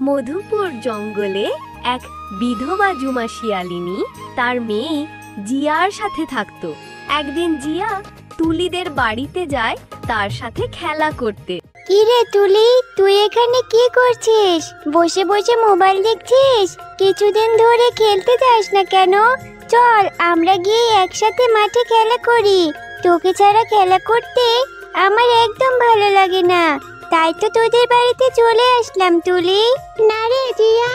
মধুপুর জঙ্গলে এক বিধবা জুমা শিয়ালিনী তার মেয়ে জিয়ার সাথে থাকত। একদিন জিয়া তুলিদের বাড়িতে যায় তার সাথে খেলা করতে। কিরে তুলি, তুই এখানে কি করছিস? বসে বসে মোবাইল দেখছিস? কিছুদিন ধরে খেলতে যাস না কেন? চল আমরা গিয়ে একসাথে মাঠে খেলা করি। তোকে ছাড়া খেলা করতে আমার একদম ভালো লাগে না, তাই তো তোদের বাড়িতে চলে আসলাম তুলি। না রে জিয়া,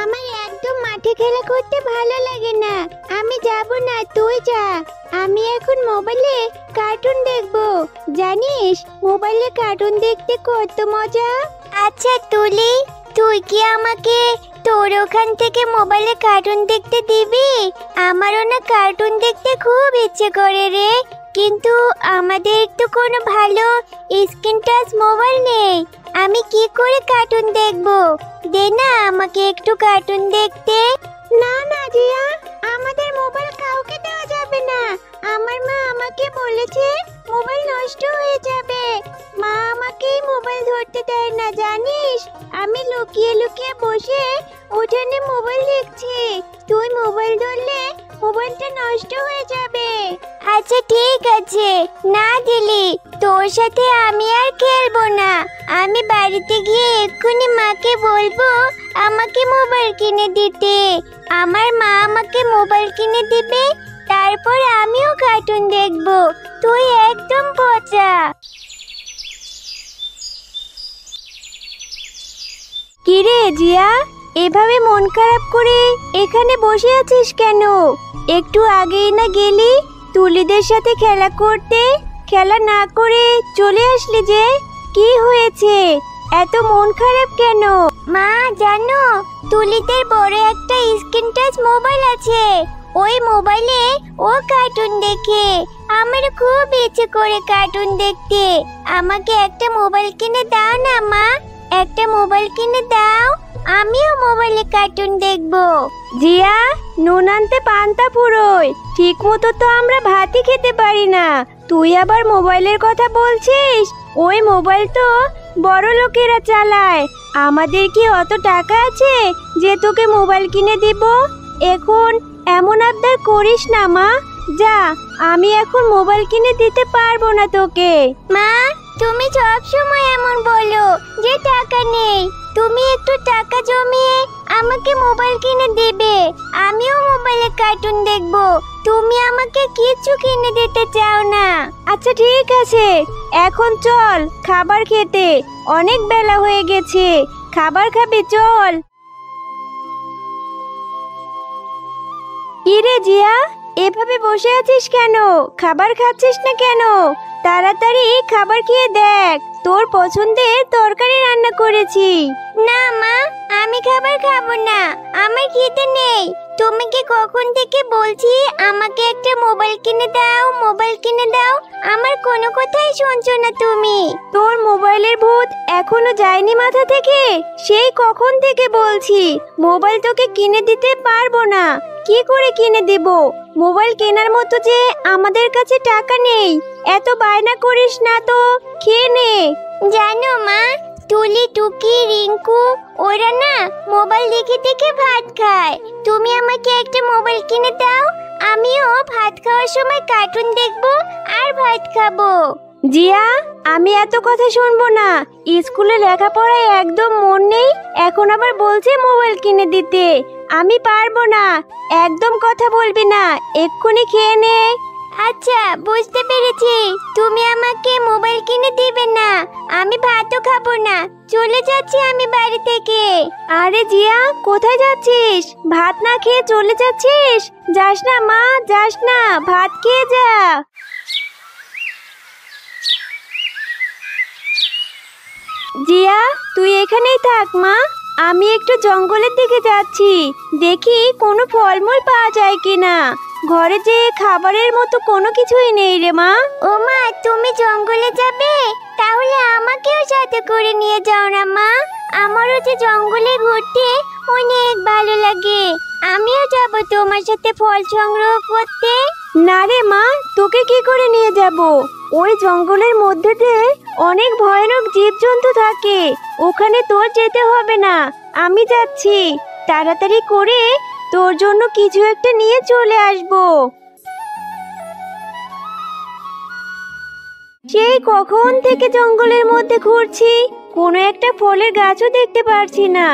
আমার একদম মাঠে খেলা করতে ভালো লাগে না, আমি যাব না, তুই যা। আমি এখন মোবাইলে কার্টুন দেখবো, জানিস মোবাইলে কার্টুন দেখতে কত মজা। আচ্ছা তুলি, তুই কি আমাকে তোর ওখান থেকে মোবাইলে কার্টুন দেখতে দিবি? আমারও না কার্টুন দেখতে খুব ইচ্ছে করে রে, কিন্তু আমাদের তো কোনো ভালো স্ক্রিন টাচ মোবাইল নেই। আমি কি করে কার্টুন দেখবো? দে না আমাকে একটু কার্টুন দেখতে। না না জিয়া, আমাদের মোবাইল কাউকে দেওয়া যাবে না। আমার মা আমাকে বলেছে মোবাইল নষ্ট হয়ে যাবে। মা আমাকে মোবাইল ধরতে দেয় না, জানিস? আমি লুকিয়ে লুকিয়ে বসে উঠানে মোবাইল দেখছি। তুই মোবাইল ধরলে মোবাইলটা নষ্ট হয়ে যাবে। আচ্ছা ঠিক আছে, না দিলি তোর সাথে আমি আর খেলবো না। আমি বাড়িতে গিয়ে এক্ষুনি মাকে বলবো আমাকে মোবাইল কিনে দিতে। আমার মা আমাকে মোবাইল কিনে দিবে, তারপর আমিও কার্টুন দেখবো। তুই একদম পচা। কিরে জিয়া, এভাবে মন খারাপ করে এখানে বসে আছিস কেন? একটু আগেই না গেলি তুলিদের সাথে খেলা করতে? খেলা না করে চলে আসলি যে, কি হয়েছে? এত মন খারাপ কেন? মা জানো, তুলিদের বড় একটা স্ক্রিন টাচ মোবাইল আছে। ওই মোবাইলে ও কার্টুন দেখে। আমার খুব ইচ্ছে করে কার্টুন দেখতে। আমাকে একটা মোবাইল কিনে দাও না মা, একটা মোবাইল কিনে দাও, আমিও মোবাইলে কার্টুন দেখবো। জিয়া, নুন আনতে পান্তা ফুরোয়, ঠিক মতো তো আমরা ভাতই খেতে পারি না, তুই আবার মোবাইলের কথা বলছিস? ওই মোবাইল তো বড় লোকেরা চালায়, আমাদের কি অত টাকা আছে যে তোকে মোবাইল কিনে দিব? এখন এমন আবদার করিস না মা, যা, আমি এখন মোবাইল কিনে দিতে পারবো না তোকে। মা, তুমি সব সময় এমন বলো যে টাকা নেই। তুমি একটু টাকা জমিয়ে আমাকে মোবাইল কিনে দেবে, আমিও মোবাইলে কার্টুন দেখবো। তুমি আমাকে কিছু কিনে দিতে চাও না। আচ্ছা ঠিক আছে, এখন চল খাবার খেতে, অনেক বেলা হয়ে গেছে, খাবার খাবি চল। কিরে জিয়া, এভাবে বসে আছিস কেন? খাবার খাচ্ছিস না কেন? তাড়াতাড়ি খাবার খেয়ে দেখ, তোর পছন্দের তরকারি রান্না করেছি। না মা, আমি খাবার খাবো না, আমার খিদে নেই। তোমাকে কখন থেকে বলছি আমাকে একটা মোবাইল কিনে দাও, মোবাইল কিনে দাও, আমার কোনো কথাই শুনছো না তুমি। তোর মোবাইলের ভূত এখনো যায়নি মাথা থেকে? সেই কখন থেকে বলছি মোবাইল তোকে কিনে দিতে পারবো না। কি করে কিনে দেব? মোবাইল কেনার মতো যে আমাদের কাছে টাকা নেই। এত বায়না করিস না তো, খেয়ে নে। জানো মা, তুলি, টুকি, রিঙ্কু ওরা না মোবাইল দেখে দেখে ভাত খায়। তুমি আমাকে একটা মোবাইল কিনে দাও, আমিও ভাত খাওয়ার সময় কার্টুন দেখবো আর ভাত খাবো। জিয়া, আমি এত কথা শুনবো না। স্কুলে লেখাপড়ায় একদম মন নেই, এখন আবার বলছে মোবাইল কিনে দিতে। আমি পারবো না, একদম কথা বলবি না, এক্ষুনি খেয়ে নে। আচ্ছা বুঝতে পেরেছি, তুমি আমাকে মোবাইল কিনে দিবে না, আমি ভাতও খাবো না, চলে যাচ্ছি আমি বাড়ি থেকে। আরে জিয়া, কোথায় যাচ্ছিস? ভাত না খেয়ে চলে যাচ্ছিস? যাস না মা, যাস না, ভাত খেয়ে যা। জিয়া, তুই এখানেই থাক মা, আমি একটু জঙ্গলের দিকে যাচ্ছি, দেখি কোনো ফলমূল পাওয়া যায় কিনা। ঘরে যে খাবারের মতো কোনো কিছুই নেই রে মা। ও মা, তুমি জঙ্গলে যাবে? তাহলে আমাকেও সাথে করে নিয়ে যাও না মা, আমারও যে জঙ্গলে ঘুরতে অনেক ভালো লাগে, আমিও যাব তোমার সাথে ফল সংগ্রহ করতে। না রে মা, তোকে কি করে নিয়ে যাব? ওই জঙ্গলের মধ্যে দিয়ে অনেক ভয়ানক জীবজন্তু থাকে। ওখানে তোর যেতে হবে না, আমি যাচ্ছি। তাড়াতাড়ি করে তোর জন্য কিছু একটা নিয়ে চলে আসবো। সেই কখন থেকে জঙ্গলের মধ্যে ঘুরছি, কোনো একটা ফলের গাছও দেখতে পারছি না।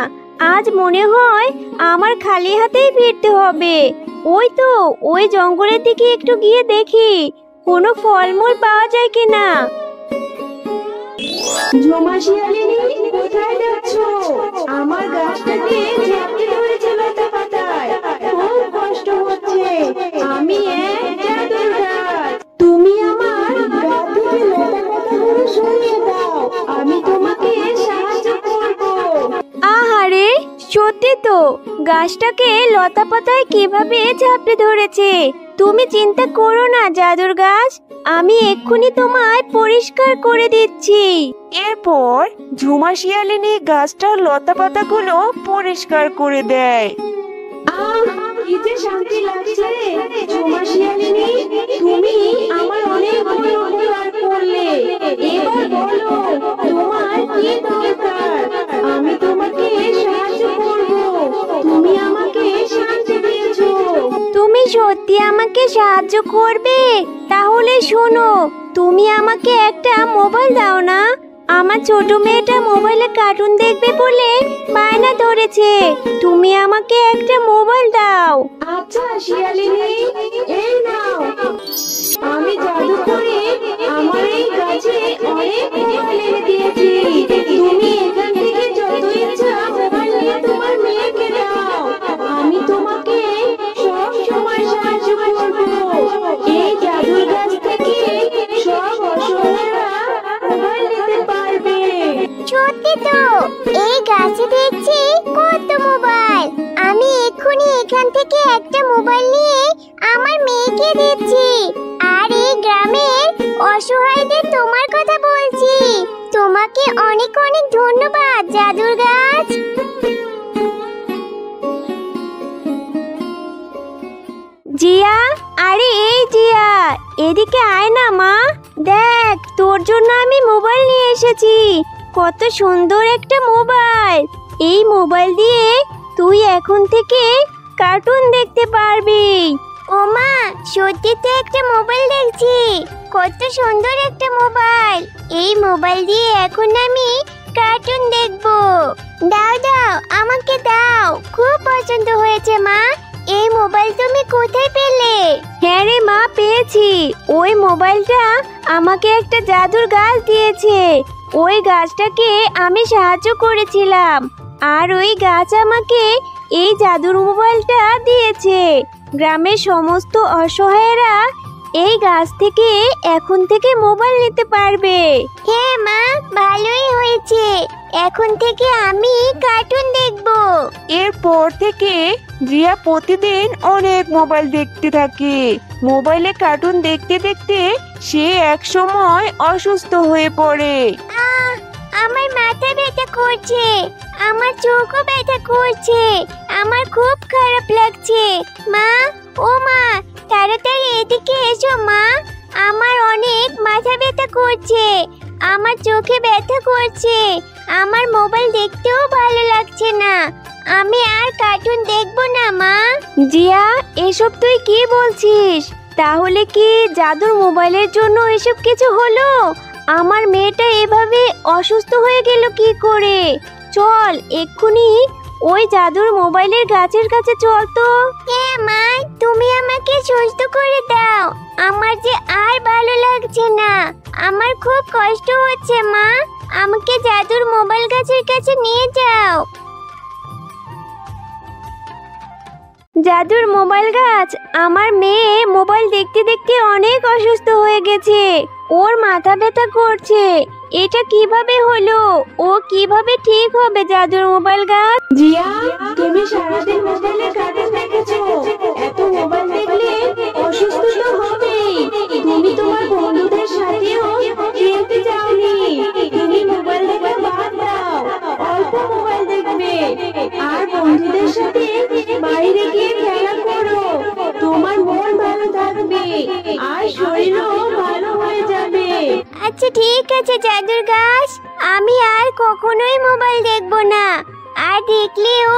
আজ মনে হয় আমার খালি হাতেই ফিরতে হবে। ওই তো ওই জঙ্গলের দিকে একটু গিয়ে দেখি কোনো ফলমূল পাওয়া যায় কিনা। ঝুমা শিয়ালিনী, কোথায় যাচ্ছো? আমার গাছটাকে ঝাঁপটে ধরেছে লতা পাতায়, খুব কষ্ট হচ্ছে। আমি এক জাদুর গাছ, তুমি আমার গা থেকে লতা পাতাগুলো সরিয়ে দাও, আমি তোমাকে সাহায্য করব। আহারে, সত্যি তো গাছটাকে লতা পাতায় কিভাবে ঝাপটে ধরেছে। তুমি চিন্তা করো না জাদুর গাছ, আমি এক্ষুনি তোমায় পরিষ্কার করে দিচ্ছি। এরপর ঝুমা শিয়ালিনী গাছটার লতা পাতাগুলো পরিষ্কার করে দেয়। কি যে শান্তি লাগছে। ঝুমা শিয়ালিনী, তুমি আমার অনেক বড় উপকার করলে। এবার বলো তোমার কি দরকার, আমি তোমাকে সাহায্য করব। তুমি আমাকে শান্তি দিয়েছো। তুমি সত্যি আমাকে সাহায্য করবে? তাহলে শোনো, তুমি আমাকে একটা মোবাইল দাও না। আমার ছোট মেয়েটা মোবাইলে কার্টুন দেখবে বলে বায়না ধরেছে। তুমি আমাকে একটা মোবাইল দাও। আচ্ছা শিয়ালিনী, এই নাও। আমি জাদু করে আমার এই গাছে অনেক মোবাইল এনে দিয়েছি। তুমি এখান থেকে যত ইচ্ছা মোবাইল নিয়ে তোমার মেয়েকে দাও। আমি তোমাকে সব সময় সাহায্য করব। এই জাদুর গাছ থেকে সব অসহায়রা মোবাইল নিতে পারবে। সত্যি তো, এই গাছে দেখছি কত মোবাইল। আমি এক্ষুনি এখান থেকে একটা মোবাইল নিয়ে আমার মেয়েকে দিচ্ছি। আর এই গ্রামের অসহায়দের তোমার কথা বলছি। তোমাকে অনেক অনেক ধন্যবাদ জাদুর গাছ। জিয়া, আরে এই জিয়া, এদিকে আয় না মা। দেখ, তোর জন্য আমি মোবাইল নিয়ে এসেছি। কত সুন্দর একটা মোবাইল। এই মোবাইল দিয়ে তুই এখন থেকে কার্টুন দেখতে পারবি। ও মা, সত্যি তো একটা মোবাইল দেখছি। কত সুন্দর একটা মোবাইল। এই মোবাইল দিয়ে এখন আমি কার্টুন দেখবো। দাও দাও, আমাকে দাও। খুব পছন্দ হয়েছে মা। এই মোবাইল তুমি কোথায় পেলে? হ্যাঁ রে মা, পেয়েছি। ওই মোবাইলটা আমাকে একটা জাদুর গাছ দিয়েছে। ওই গাছটাকে আমি সাহায্য করেছিলাম, আর ওই গাছ আমাকে এই জাদুর মোবাইলটা দিয়েছে। গ্রামের সমস্ত অসহায়রা এই গাছ থেকে এখন থেকে মোবাইল নিতে পারবে। হ্যাঁ মা, ভালোই হয়েছে। এখন থেকে আমি কার্টুন দেখব। এরপর থেকে জিয়া প্রতিদিন অনেক মোবাইল দেখতে থাকে। মোবাইলে কার্টুন দেখতে দেখতে সে এক সময় অসুস্থ হয়ে পড়ে। আমার মাথা ব্যথা করছে, আমার চোখও ব্যথা করছে, আমার খুব খারাপ লাগছে। মা, ও মা, তাড়াতাড়ি এদিকে এসো মা। আমার অনেক মাথা ব্যথা করছে, আমার চোখে ব্যথা করছে, আমার মোবাইল দেখতেও ভালো লাগছে না। আমি আর কার্টুন দেখবো না মা। জিয়া, এসব তুই কি বলছিস? তাহলে কি জাদুর মোবাইলের জন্য এসব কিছু হলো? আমার মেয়েটা এভাবে অসুস্থ হয়ে গেল কি করে? চল এক্ষুনি ওই জাদুর মোবাইলের গাছের কাছে চল তো। হ্যাঁ মা, তুমি আমাকে সুস্থ করে দাও। আমার যে আর ভালো লাগছে না, আমার খুব কষ্ট হচ্ছে মা। আমাকে জাদুর মোবাইল গাছের কাছে নিয়ে যাও। জাদুর মোবাইল গাছ, আমার মেয়ে মোবাইল দেখতে দেখতে অনেক অসুস্থ হয়ে গেছে। ওর মাথা ব্যথা করছে। এটা কিভাবে হলো? ও কিভাবে ঠিক হবে জাদুর মোবাইল গাছ? জিয়া, তুমি সারাদিন মোবাইলে কার্টুন দেখেছো। এত মোবাইল দেখলে অসুস্থ তো হবেই। তুমি তোমার বন্ধুদের সাথেও খেলতে যাওনি। তুমি মোবাইল দেখা বাদ দাও, অল্প মোবাইল দেখবে আর বন্ধুদের সাথে বাইরে গিয়ে খেলা করো। তোমার মন ভালো থাকবে আর শরীরও ভালো হয়ে যাবে। আচ্ছা ঠিক আছে জাদুর গাছ, আমি আর কখনোই মোবাইল দেখবো না। আর দেখলেও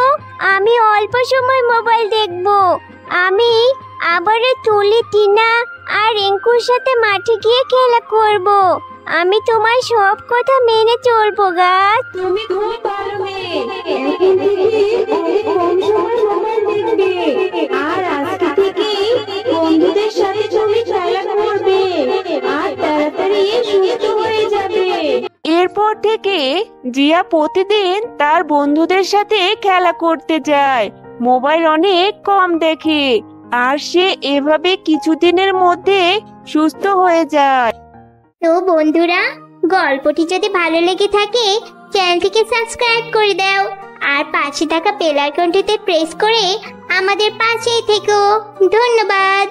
আমি অল্প সময় মোবাইল দেখবো। আমি আবারও তুলি, টিনা আর রিঙ্কুর সাথে মাঠে গিয়ে খেলা করব। আমি তোমার সব কথা মেনে চলবো গাছ। তুমি খুব ভালো মেয়ে। এখন থেকে অনেক কম সময় মোবাইল দেখবে, আর আজকে থেকে বন্ধুদের সাথে তুমি খেলা করবে, আর তাড়াতাড়ি সুস্থ হয়ে যাবে। এরপর থেকে জিয়া প্রতিদিন তার বন্ধুদের সাথে খেলা করতে যায়, মোবাইল অনেক কম দেখে, আর সে এভাবে কিছুদিনের মধ্যে সুস্থ হয়ে যায়। তো বন্ধুরা, গল্পটি যদি ভালো লেগে থাকে চ্যানেলটিকে সাবস্ক্রাইব করে দাও, আর পাশে থাকা বেল আইকনটিতে প্রেস করে আমাদের পাশেই থেকো। ধন্যবাদ।